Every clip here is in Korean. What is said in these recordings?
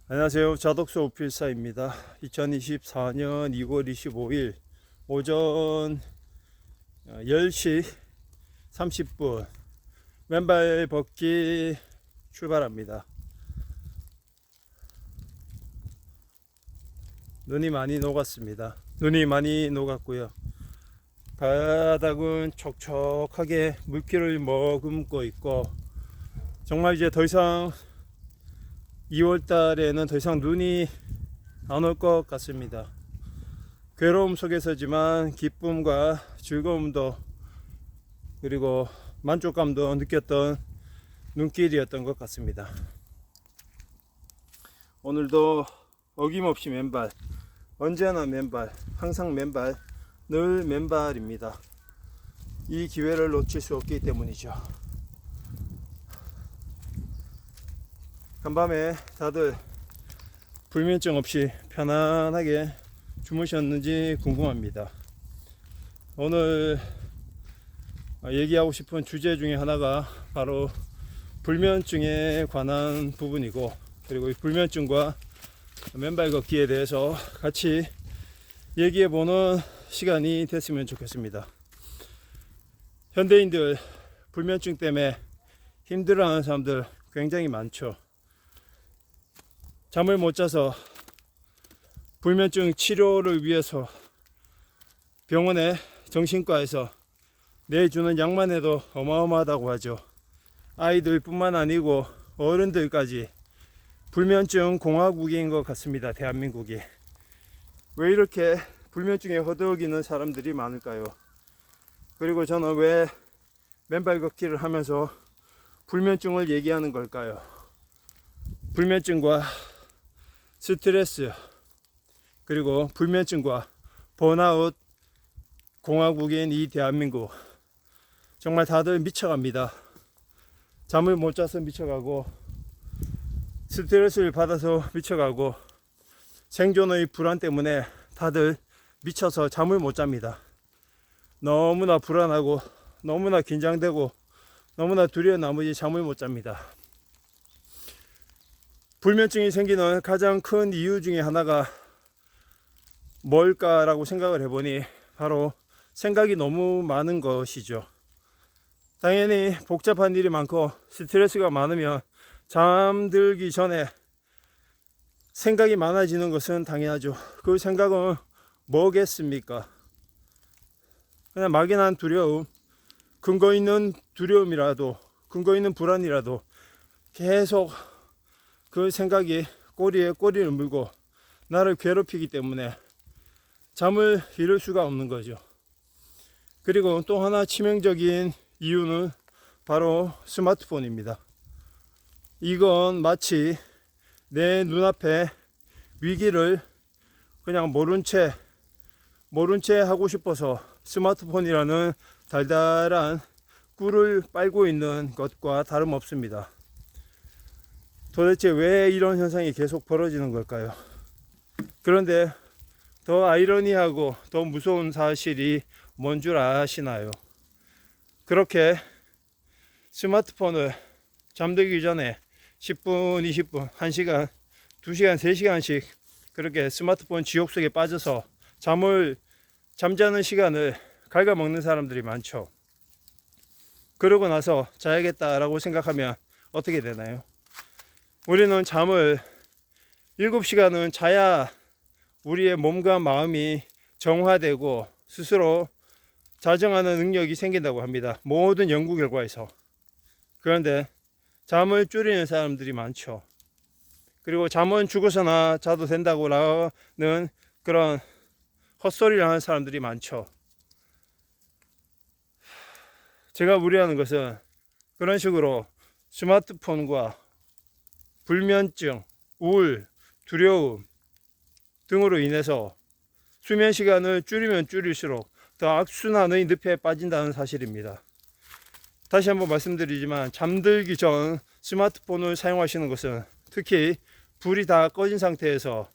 안녕하세요. 자독서 오필사입니다. 2024년 2월 25일 오전 10시 30분 맨발 벗기 출발합니다. 눈이 많이 녹았습니다. 눈이 많이 녹았고요. 바닥은 촉촉하게 물기를 머금고 있고, 정말 이제 더 이상 2월 달에는 더 이상 눈이 안 올 것 같습니다. 괴로움 속에서지만 기쁨과 즐거움도 그리고 만족감도 느꼈던 눈길이었던 것 같습니다. 오늘도 어김없이 맨발, 언제나 맨발, 항상 맨발, 늘 맨발입니다. 이 기회를 놓칠 수 없기 때문이죠. 간밤에 다들 불면증 없이 편안하게 주무셨는지 궁금합니다. 오늘 얘기하고 싶은 주제 중에 하나가 바로 불면증에 관한 부분이고, 그리고 이 불면증과 맨발 걷기에 대해서 같이 얘기해 보는 시간이 됐으면 좋겠습니다. 현대인들 불면증 때문에 힘들어하는 사람들 굉장히 많죠. 잠을 못 자서 불면증 치료를 위해서 병원에 정신과에서 내주는 약만 해도 어마어마하다고 하죠. 아이들 뿐만 아니고 어른들까지 불면증 공화국인 것 같습니다. 대한민국이. 왜 이렇게 불면증에 허덕이는 사람들이 많을까요? 그리고 저는 왜 맨발 걷기를 하면서 불면증을 얘기하는 걸까요? 불면증과 스트레스, 그리고 불면증과 번아웃 공화국인 이 대한민국, 정말 다들 미쳐갑니다. 잠을 못 자서 미쳐가고, 스트레스를 받아서 미쳐가고, 생존의 불안 때문에 다들 미쳐서 잠을 못 잡니다. 너무나 불안하고 너무나 긴장되고 너무나 두려운 나머지 잠을 못 잡니다. 불면증이 생기는 가장 큰 이유 중에 하나가 뭘까라고 생각을 해보니 바로 생각이 너무 많은 것이죠. 당연히 복잡한 일이 많고 스트레스가 많으면 잠들기 전에 생각이 많아지는 것은 당연하죠. 그 생각은 뭐겠습니까? 그냥 막연한 두려움, 근거 있는 두려움이라도, 근거 있는 불안이라도 계속 그 생각이 꼬리에 꼬리를 물고 나를 괴롭히기 때문에 잠을 이룰 수가 없는 거죠. 그리고 또 하나 치명적인 이유는 바로 스마트폰입니다. 이건 마치 내 눈앞에 위기를 그냥 모른 채 하고 싶어서 스마트폰이라는 달달한 꿀을 빨고 있는 것과 다름없습니다. 도대체 왜 이런 현상이 계속 벌어지는 걸까요? 그런데 더 아이러니하고 더 무서운 사실이 뭔 줄 아시나요? 그렇게 스마트폰을 잠들기 전에 10분, 20분, 1시간, 2시간, 3시간씩 그렇게 스마트폰 지옥 속에 빠져서 잠자는 시간을 갉아먹는 사람들이 많죠. 그러고 나서 자야겠다라고 생각하면 어떻게 되나요? 우리는 잠을 7시간은 자야 우리의 몸과 마음이 정화되고 스스로 자정하는 능력이 생긴다고 합니다. 모든 연구 결과에서. 그런데 잠을 줄이는 사람들이 많죠. 그리고 잠은 죽어서나 자도 된다고 하는 그런 헛소리를 하는 사람들이 많죠. 제가 우려하는 것은 그런 식으로 스마트폰과 불면증, 우울, 두려움 등으로 인해서 수면 시간을 줄이면 줄일수록 더 악순환의 늪에 빠진다는 사실입니다. 다시 한번 말씀드리지만 잠들기 전 스마트폰을 사용하시는 것은, 특히 불이 다 꺼진 상태에서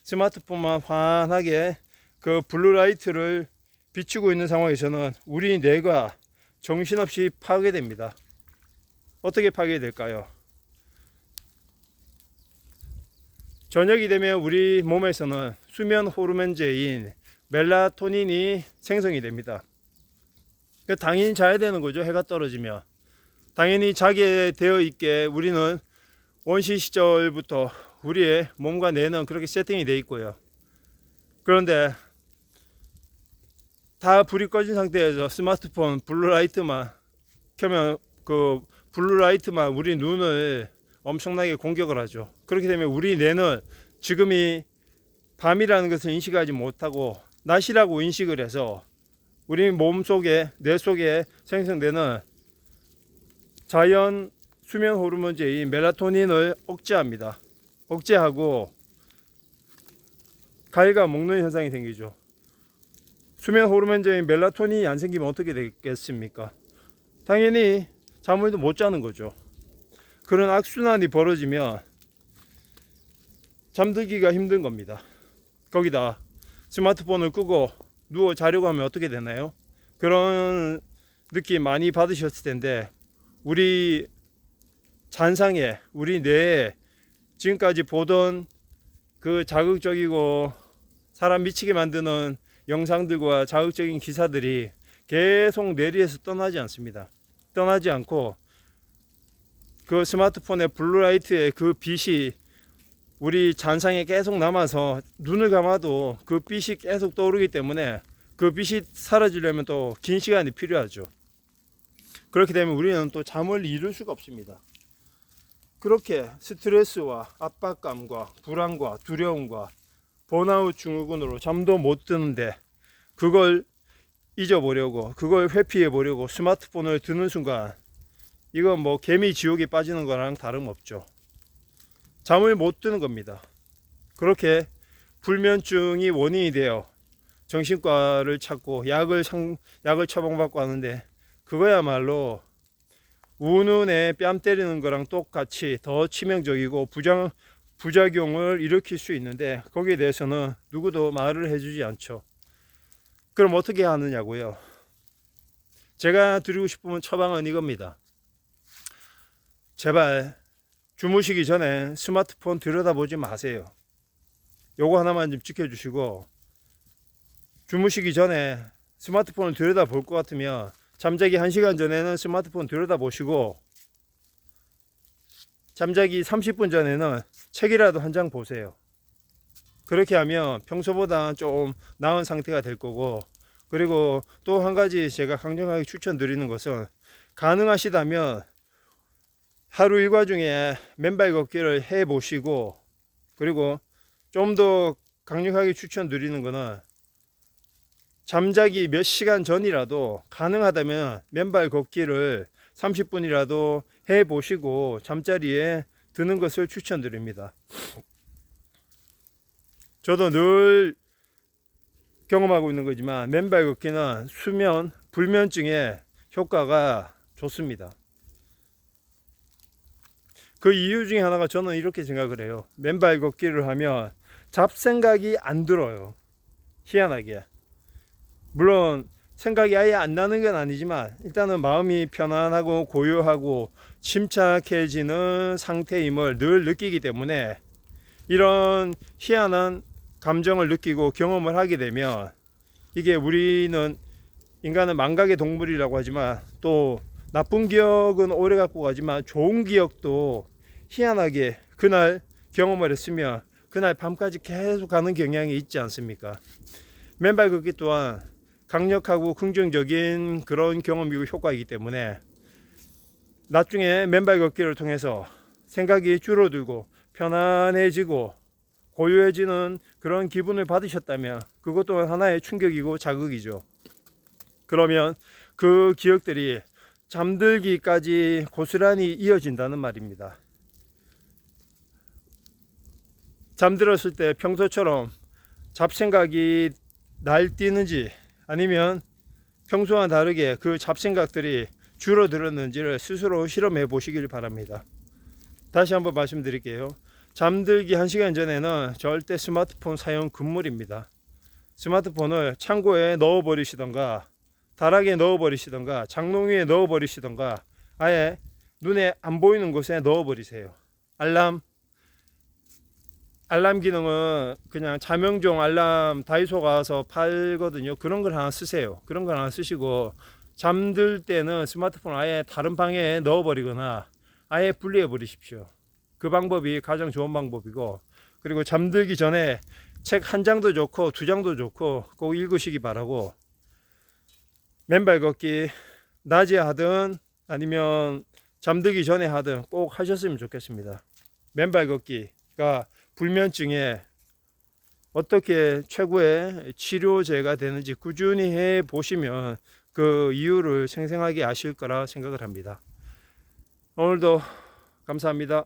스마트폰만 환하게 그 블루라이트를 비추고 있는 상황에서는 우리 뇌가 정신없이 파괴됩니다. 어떻게 파괴될까요? 저녁이 되면 우리 몸에서는 수면 호르몬제인 멜라토닌이 생성이 됩니다. 당연히 자야 되는 거죠. 해가 떨어지면. 당연히 자게 되어 있게 우리는 원시 시절부터 우리의 몸과 뇌는 그렇게 세팅이 되어 있고요. 그런데 다 불이 꺼진 상태에서 스마트폰 블루라이트만 켜면 그 블루라이트만 우리 눈을 엄청나게 공격을 하죠. 그렇게 되면 우리 뇌는 지금이 밤이라는 것을 인식하지 못하고 낮이라고 인식을 해서 우리 몸 속에 뇌 속에 생성되는 자연 수면 호르몬제인 멜라토닌을 억제합니다. 억제하고 갉아먹는 현상이 생기죠. 수면 호르몬제인 멜라토닌이 안 생기면 어떻게 되겠습니까? 당연히 잠을 못 자는 거죠. 그런 악순환이 벌어지면 잠들기가 힘든 겁니다. 거기다 스마트폰을 끄고 누워 자려고 하면 어떻게 되나요? 그런 느낌 많이 받으셨을 텐데 우리 잔상에 우리 뇌에 지금까지 보던 그 자극적이고 사람 미치게 만드는 영상들과 자극적인 기사들이 계속 뇌리에서 떠나지 않습니다. 떠나지 않고 그 스마트폰의 블루라이트의 그 빛이 우리 잔상에 계속 남아서 눈을 감아도 그 빛이 계속 떠오르기 때문에 그 빛이 사라지려면 또 긴 시간이 필요하죠. 그렇게 되면 우리는 또 잠을 이룰 수가 없습니다. 그렇게 스트레스와 압박감과 불안과 두려움과 번아웃 증후군으로 잠도 못 드는데 그걸 잊어보려고 그걸 회피해 보려고 스마트폰을 드는 순간 이건 뭐 개미 지옥에 빠지는 거랑 다름없죠. 잠을 못 드는 겁니다. 그렇게 불면증이 원인이 되어 정신과를 찾고 약을 처방받고 하는데 그거야말로 우눈에 뺨 때리는 거랑 똑같이 더 치명적이고 부작용을 일으킬 수 있는데 거기에 대해서는 누구도 말을 해주지 않죠. 그럼 어떻게 하느냐고요? 제가 드리고 싶은 처방은 이겁니다. 제발 주무시기 전에 스마트폰 들여다보지 마세요. 요거 하나만 좀 지켜주시고 주무시기 전에 스마트폰을 들여다볼 것 같으면 잠자기 1시간 전에는 스마트폰 들여다보시고 잠자기 30분 전에는 책이라도 한 장 보세요. 그렇게 하면 평소보다 좀 나은 상태가 될 거고 그리고 또 한 가지 제가 강력하게 추천드리는 것은 가능하시다면 하루 일과 중에 맨발 걷기를 해 보시고 그리고 좀 더 강력하게 추천드리는 것은 잠자기 몇 시간 전이라도 가능하다면 맨발 걷기를 30분이라도 해 보시고 잠자리에 드는 것을 추천드립니다. 저도 늘 경험하고 있는 거지만 맨발 걷기는 수면 불면증에 효과가 좋습니다. 그 이유 중에 하나가 저는 이렇게 생각을 해요. 맨발 걷기를 하면 잡생각이 안 들어요. 희한하게. 물론 생각이 아예 안 나는 건 아니지만 일단은 마음이 편안하고 고요하고 침착해지는 상태임을 늘 느끼기 때문에 이런 희한한 감정을 느끼고 경험을 하게 되면 이게 우리는 인간은 망각의 동물이라고 하지만 또 나쁜 기억은 오래 갖고 가지만 좋은 기억도 희한하게 그날 경험을 했으면 그날 밤까지 계속 가는 경향이 있지 않습니까? 맨발 걷기 또한 강력하고 긍정적인 그런 경험이고 효과이기 때문에 나중에 맨발 걷기를 통해서 생각이 줄어들고 편안해지고 고요해지는 그런 기분을 받으셨다면 그것 또한 하나의 충격이고 자극이죠. 그러면 그 기억들이 잠들기까지 고스란히 이어진다는 말입니다. 잠들었을 때 평소처럼 잡생각이 날뛰는지 아니면 평소와 다르게 그 잡생각들이 줄어들었는지를 스스로 실험해 보시길 바랍니다. 다시 한번 말씀드릴게요. 잠들기 1시간 전에는 절대 스마트폰 사용 금물입니다. 스마트폰을 창고에 넣어 버리시던가 다락에 넣어 버리시던가 장롱 위에 넣어 버리시던가 아예 눈에 안 보이는 곳에 넣어 버리세요. 알람 기능은 그냥 자명종 알람 다이소 가서 팔거든요. 그런 걸 하나 쓰세요. 그런 걸 하나 쓰시고 잠들 때는 스마트폰 아예 다른 방에 넣어버리거나 아예 분리해 버리십시오. 그 방법이 가장 좋은 방법이고, 그리고 잠들기 전에 책 한 장도 좋고 두 장도 좋고 꼭 읽으시기 바라고, 맨발 걷기 낮에 하든 아니면 잠들기 전에 하든 꼭 하셨으면 좋겠습니다. 맨발 걷기가 불면증에 어떻게 최고의 치료제가 되는지 꾸준히 해 보시면 그 이유를 생생하게 아실 거라 생각을 합니다. 오늘도 감사합니다.